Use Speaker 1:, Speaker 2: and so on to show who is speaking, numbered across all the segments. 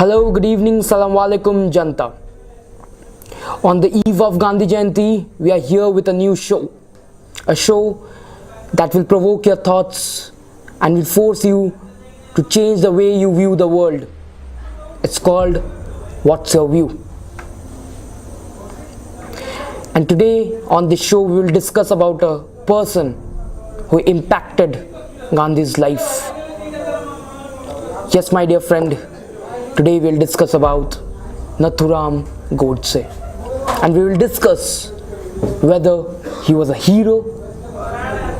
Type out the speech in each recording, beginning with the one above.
Speaker 1: Hello, good evening, salam alaikum, Janta. On the eve of Gandhi Jayanti, we are here with a new show. A show that will provoke your thoughts and will force you to change the way you view the world. It's called What's Your View? And today on this show, we will discuss about a person who impacted Gandhi's life. Yes, my dear friend, today we will discuss about Nathuram Godse, and we will discuss whether he was a hero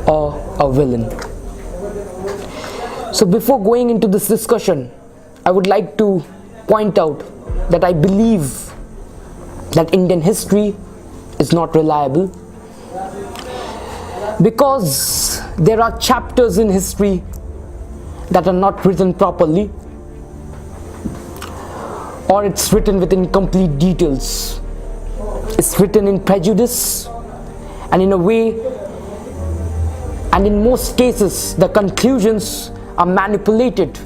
Speaker 1: or a villain. So before going into this discussion, I would like to point out that I believe that Indian history is not reliable, because there are chapters in history that are not written properly, or it's written with incomplete details. It's written in prejudice, and in a way, and in most cases, the conclusions are manipulated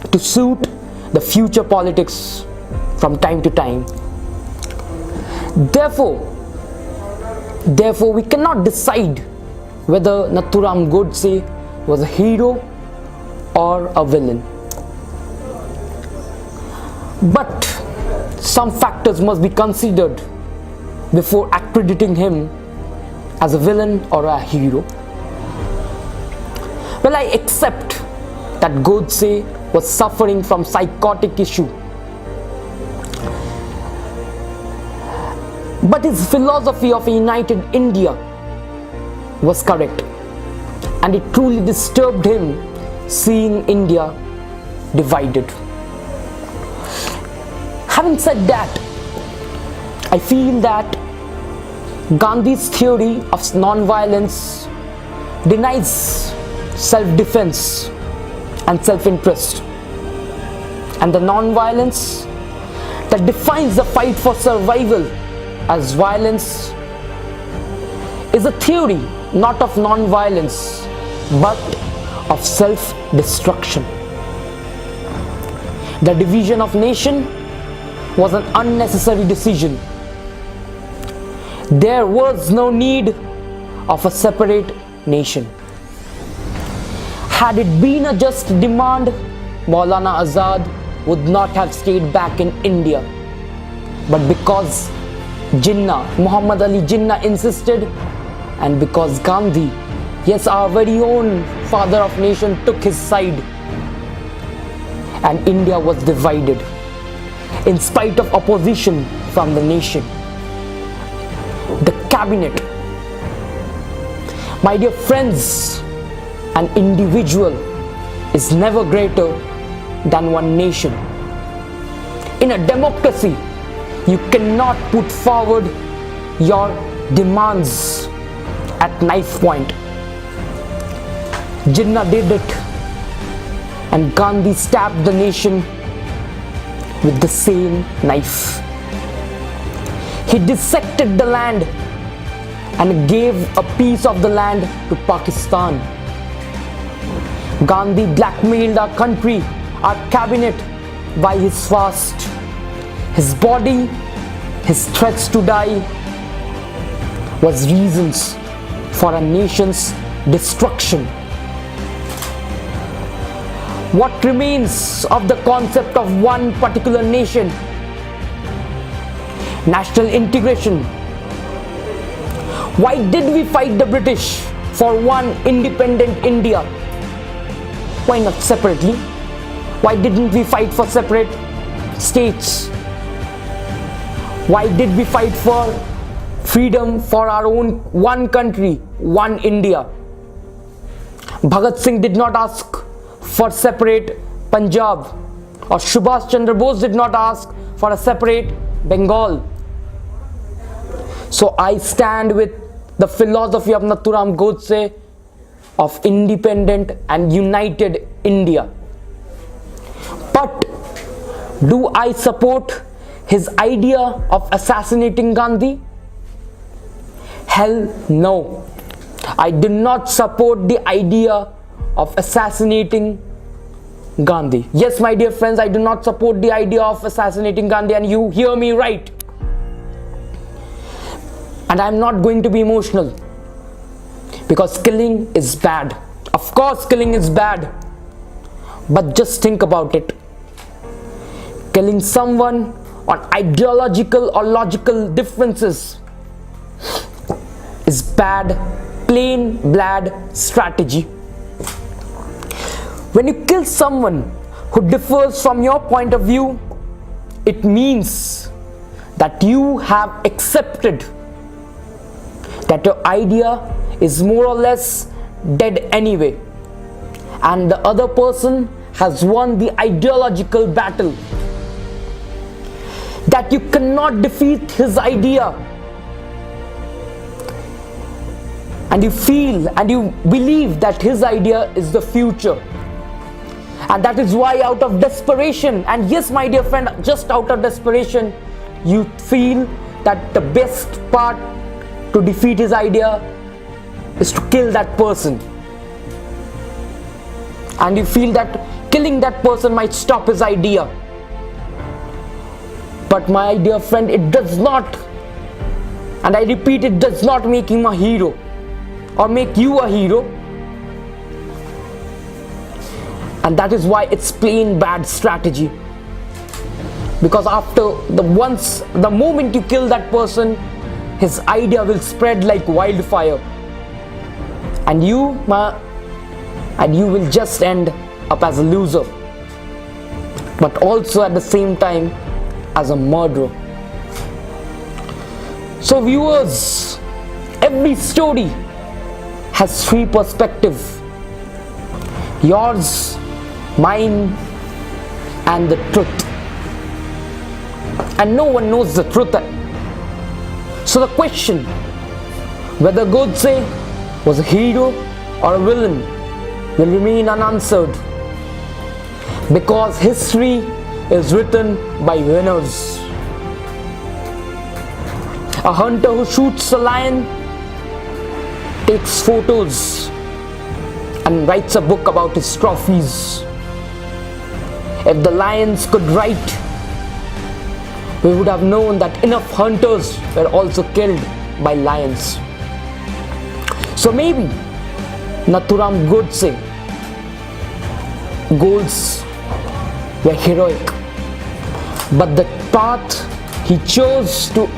Speaker 1: to suit the future politics from time to time. Therefore, we cannot decide whether Nathuram Godse was a hero or a villain. But some factors must be considered before accrediting him as a villain or a hero. Well, I accept that Godse was suffering from psychotic issue, but his philosophy of a united India was correct, and it truly disturbed him seeing India divided. Having said that, I feel that Gandhi's theory of non-violence denies self-defense and self-interest, and the non-violence that defines the fight for survival as violence is a theory not of non-violence but of self-destruction. The division of nation was an unnecessary decision. There was no need of a separate nation. Had it been a just demand, Maulana Azad would not have stayed back in India. But because Jinnah, Muhammad Ali Jinnah insisted, and because Gandhi, yes, our very own father of nation, took his side, and India was divided in spite of opposition from the nation. The cabinet, my dear friends, an individual is never greater than one nation. In a democracy, you cannot put forward your demands at knife point. Jinnah did it, and Gandhi stabbed the nation with the same knife. He dissected the land and gave a piece of the land to Pakistan. Gandhi blackmailed our country, our cabinet, by his fast, his body, his threats to die was reasons for a nation's destruction. What remains of the concept of one particular nation? National integration. Why did we fight the British for one independent India? Why not separately? Why didn't we fight for separate states? Why did we fight for freedom for our own one country, one India? Bhagat Singh did not ask for separate Punjab, or Subhash Chandra Bose did not ask for a separate Bengal. So I stand with the philosophy of Nathuram Godse of independent and united India. But do I support his idea of assassinating Gandhi? Hell no. I do not support the idea of assassinating Gandhi. Yes, my dear friends, I do not support the idea of assassinating Gandhi, and you hear me right. And I'm not going to be emotional, because killing is bad. Of course, killing is bad. But just think about it. Killing someone on ideological or logical differences is bad, plain bad strategy. When you kill someone who differs from your point of view, it means that you have accepted that your idea is more or less dead anyway, and the other person has won the ideological battle, that you cannot defeat his idea, and you feel and you believe that his idea is the future. And that is why, out of desperation, and yes, my dear friend, just out of desperation, you feel that the best part to defeat his idea is to kill that person. And you feel that killing that person might stop his idea. But my dear friend, it does not, and I repeat, it does not make him a hero or make you a hero. And that is why it's plain bad strategy. Because after the moment you kill that person, his idea will spread like wildfire, and you will just end up as a loser, but also at the same time as a murderer. So viewers, every story has three perspectives: yours, mine, and the truth. And no one knows the truth. So the question whether Godse was a hero or a villain will remain unanswered, because history is written by winners. A hunter who shoots a lion takes photos and writes a book about his trophies. If the lions could write, we would have known that enough hunters were also killed by lions. So maybe Nathuram Godse goals were heroic, but the path he chose to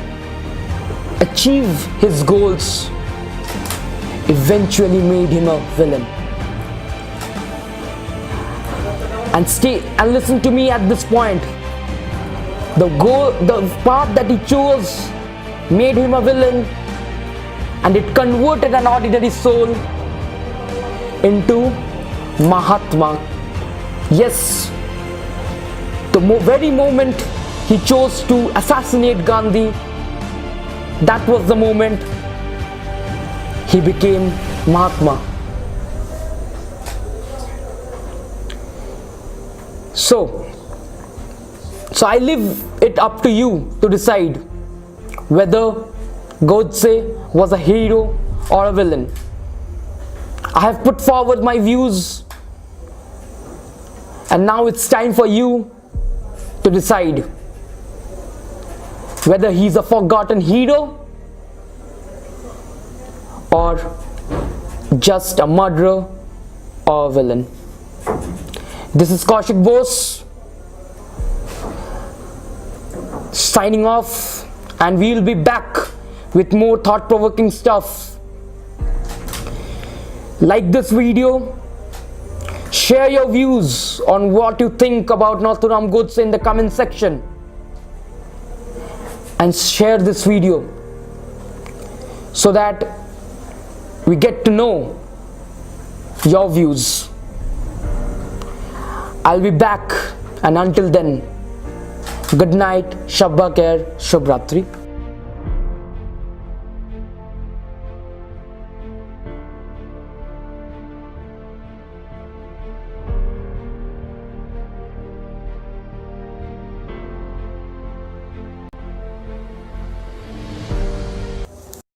Speaker 1: achieve his goals eventually made him a villain. And stay and listen to me at this point. The path that he chose made him a villain, and it converted an ordinary soul into Mahatma. Yes, the very moment he chose to assassinate Gandhi, that was the moment he became Mahatma. So I leave it up to you to decide whether Godse was a hero or a villain. I have put forward my views, and now it's time for you to decide whether he's a forgotten hero or just a murderer or a villain. This is Koushik Bose signing off, and we'll be back with more thought-provoking stuff. Like this video, share your views on what you think about Nathuram Godse in the comment section, and share this video so that we get to know your views. I'll be back, and until then, good night, Shabba Khair, Shubh Ratri.